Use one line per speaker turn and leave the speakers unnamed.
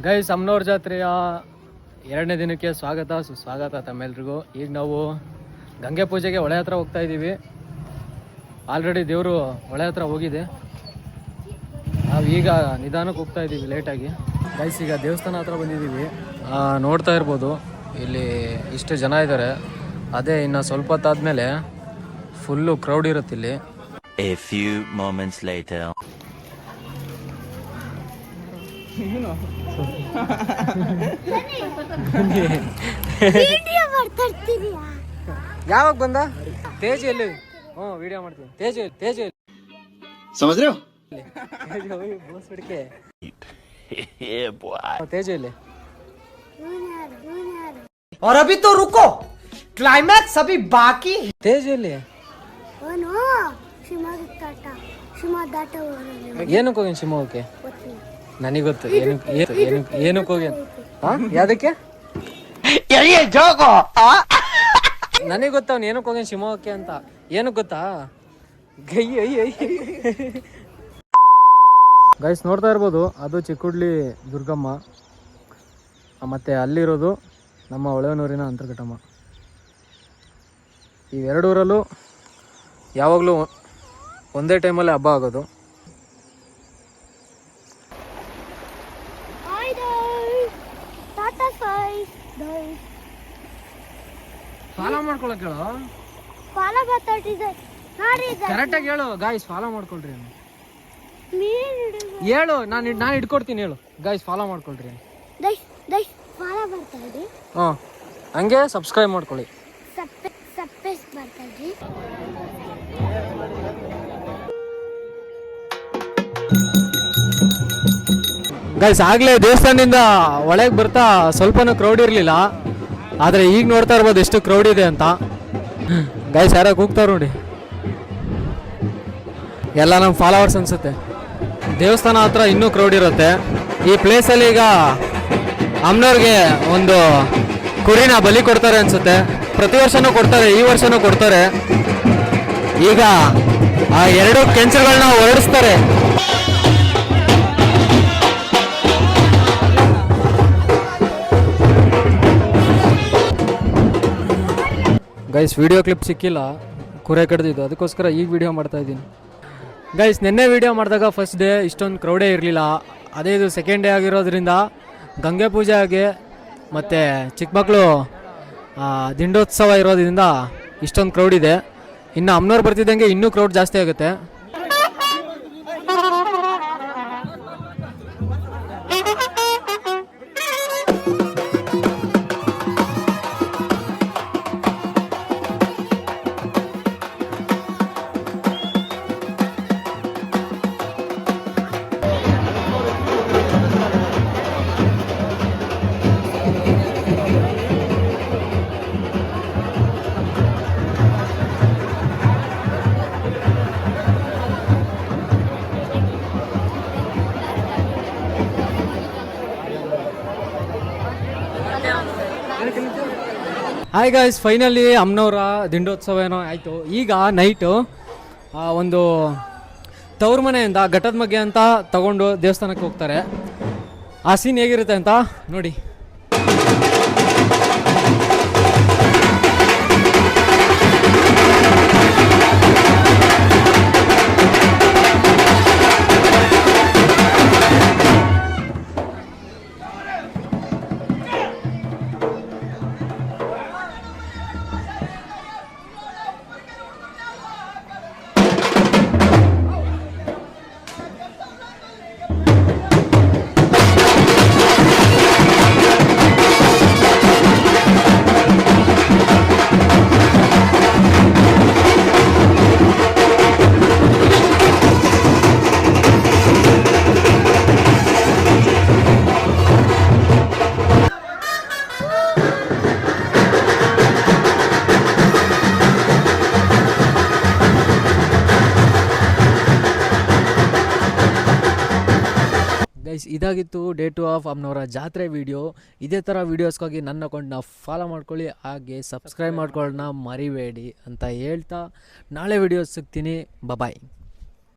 Guys ಅಮ್ಮನವ್ರ ಜಾತ್ರೆಯ 2ನೇ ದಿನಕ್ಕೆ ಸ್ವಾಗತ ಸುಸ್ವಾಗತ ತಮ್ಮೆಲ್ರಿಗೂ. ಈಗ ನಾವು ಗಂಗೆ ಪೂಜೆಗೆ ಹೊಳೆ ಹತ್ರ ಹೋಗ್ತಾ ಇದ್ದೀವಿ. ಆಲ್ರೆಡಿ ದೇವರು ಹೊಳೆ ಹತ್ರ ಹೋಗಿದೆ, ನಾವು ಈಗ ನಿಧಾನಕ್ಕೆ ಹೋಗ್ತಾ ಇದ್ದೀವಿ ಲೇಟಾಗಿ. ಗೈಸ್ ಈಗ ದೇವಸ್ಥಾನ ಹತ್ರ ಬಂದಿದ್ದೀವಿ. ನೋಡ್ತಾ ಇರ್ಬೋದು ಇಲ್ಲಿ ಇಷ್ಟು ಜನ ಇದ್ದಾರೆ. ಅದೇ ಇನ್ನು ಸ್ವಲ್ಪ ಹೊತ್ತಾದ್ಮೇಲೆ ಫುಲ್ಲು ಕ್ರೌಡ್ ಇರುತ್ತೆ ಇಲ್ಲಿ.
A few moments later.
ಯಾವಾಗ ಬಂದ ತೇಜ್ ಎಲ್ಲಿ? ವಿಡಿಯೋ ಮಾಡ್ತೀನಿ. ತೇಜ್ ಎಲ್ಲಿ
समझ रहे हो?
ತೇಜ್ ಎಲ್ಲಿ?
और अभी तो रुको, क्लाइमैक्स अभी बाकी है.
ತೇಜ್ ಎಲ್ಲಿ? ಏನಕ್ಕೆ ಹೋಗಿ ಶಿವಮೊಗ್ಗಕ್ಕೆ? ನನಗೆ ಗೊತ್ತು ಏನಕ್ಕೆ ಹೋಗಿ. ಯಾವ್ದಕ್ಕೆ? ನನಗೆ ಗೊತ್ತ ಅವ್ನು ಏನಕ್ಕೆ ಹೋಗಿ ಶಿವಮೊಗ್ಗಕ್ಕೆ ಅಂತ. ಏನಕ್ಕೆ ಗೊತ್ತಾ? ಗೈಸ್ ನೋಡ್ತಾ ಇರ್ಬೋದು, ಅದು ಚಿಕ್ಕುಡ್ಲಿ ದುರ್ಗಮ್ಮ, ಮತ್ತೆ ಅಲ್ಲಿರೋದು ನಮ್ಮ ಹೊಳೆನೂರಿನ ಅಂತರ್ಘಟ್ಟಮ್ಮ. ಇವೆರಡೂರಲ್ಲೂ ಯಾವಾಗಲೂ ಒಂದೇ ಟೈಮಲ್ಲಿ ಹಬ್ಬ ಆಗೋದು. ಫಾಲೋ ಮಾಡ್ಕೊಳಕ್ ಹೇಳು, ಕರೆಕ್ಟಾಗಿ ಹೇಳು ಗಾಯ್ಸ್. ಫಾಲೋ ಮಾಡ್ಕೊಳ್ರಿ ಹೇಳು, ನಾನು ಇಟ್ಕೊಡ್ತೀನಿ. ಹೇಳು ಗಾಯ್ಸ್, ಫಾಲೋ ಮಾಡ್ಕೊಳ್ರಿ. ಹಂಗೆ ಸಬ್ಸ್ಕ್ರೈಬ್ ಮಾಡ್ಕೊಳ್ಳಿ. ಗೈಸ್ ಆಗ್ಲೇ ದೇವಸ್ಥಾನದಿಂದ ಒಳಗೆ ಬರ್ತಾ ಸ್ವಲ್ಪನೂ ಕ್ರೌಡ್ ಇರಲಿಲ್ಲ, ಆದರೆ ಈಗ ನೋಡ್ತಾ ಇರ್ಬೋದು ಎಷ್ಟು ಕ್ರೌಡ್ ಇದೆ ಅಂತ. ಗೈಸ್ ಯಾರಾಗ ಹೋಗ್ತಾರ ನೋಡಿ, ಎಲ್ಲ ನಮ್ಮ ಫಾಲೋವರ್ಸ್ ಅನ್ಸುತ್ತೆ. ದೇವಸ್ಥಾನ ಹತ್ರ ಇನ್ನೂ ಕ್ರೌಡ್ ಇರುತ್ತೆ. ಈ ಪ್ಲೇಸಲ್ಲಿ ಈಗ ಅಮ್ಮನವ್ರಿಗೆ ಒಂದು ಕುರಿನ ಬಲಿ ಕೊಡ್ತಾರೆ ಅನ್ಸುತ್ತೆ. ಪ್ರತಿ ವರ್ಷನೂ ಕೊಡ್ತಾರೆ, ಈ ವರ್ಷನೂ ಕೊಡ್ತಾರೆ. ಈಗ ಆ 2 ಕೆಂಚಗಳನ್ನ ಹೊರಡಿಸ್ತಾರೆ. ಗೈಸ್ ವಿಡಿಯೋ ಕ್ಲಿಪ್ ಸಿಕ್ಕಿಲ್ಲ, ಕುರೆ ಕಡ್ದಿದ್ದು, ಅದಕ್ಕೋಸ್ಕರ ಈಗ ವಿಡಿಯೋ ಮಾಡ್ತಾ ಇದ್ದೀನಿ. ಗೈಸ್ ನಿನ್ನೆ ವಿಡಿಯೋ ಮಾಡಿದಾಗ ಫಸ್ಟ್ ಡೇ ಇಷ್ಟೊಂದು ಕ್ರೌಡೇ ಇರಲಿಲ್ಲ. ಅದೇ ಇದು ಸೆಕೆಂಡ್ ಡೇ ಆಗಿರೋದ್ರಿಂದ ಗಂಗೆ ಪೂಜೆ ಆಗಿ ಮತ್ತು ಚಿಕ್ಕ ಮಕ್ಕಳು ದಿಂಡೋತ್ಸವ ಇರೋದ್ರಿಂದ ಇಷ್ಟೊಂದು ಕ್ರೌಡ್ ಇದೆ. ಇನ್ನು ಅಮ್ಮನವ್ರು ಬರ್ತಿದ್ದಂಗೆ ಇನ್ನೂ ಕ್ರೌಡ್ ಜಾಸ್ತಿ ಆಗುತ್ತೆ. ಹಾಯ್ ಗಾಯ್ಸ್, ಫೈನಲಿ ಅಮ್ಮನವರ ದಿಂಡೋತ್ಸವ ಏನೋ ಆಯಿತು. ಈಗ ನೈಟು ಒಂದು ತವ್ರ ಮನೆಯಿಂದ ಘಟ್ಟದ ಮಗ್ಗೆ ಅಂತ ತಗೊಂಡು ದೇವಸ್ಥಾನಕ್ಕೆ ಹೋಗ್ತಾರೆ. ಆ ಸೀನ್ ಹೇಗಿರುತ್ತೆ ಅಂತ ನೋಡಿ. ಗೈಸ್ ಇದಾಗಿತ್ತು ಡೇ 2 ಆಫ್ ಅಮ್ಮನವರ ಜಾತ್ರೆ ವಿಡಿಯೋ. ಇದೇ ಥರ ವೀಡಿಯೋಸ್ಗಾಗಿ ನನ್ನ ಅಕೌಂಟ್ನ ಫಾಲೋ ಮಾಡ್ಕೊಳ್ಳಿ, ಹಾಗೆ ಸಬ್ಸ್ಕ್ರೈಬ್ ಮಾಡ್ಕೊಳ್ಳೋಣ ಮರಿಬೇಡಿ ಅಂತ ಹೇಳ್ತಾ ನಾಳೆ ವಿಡಿಯೋಸ್ ಸಿಗ್ತೀನಿ. ಬಾಯ್.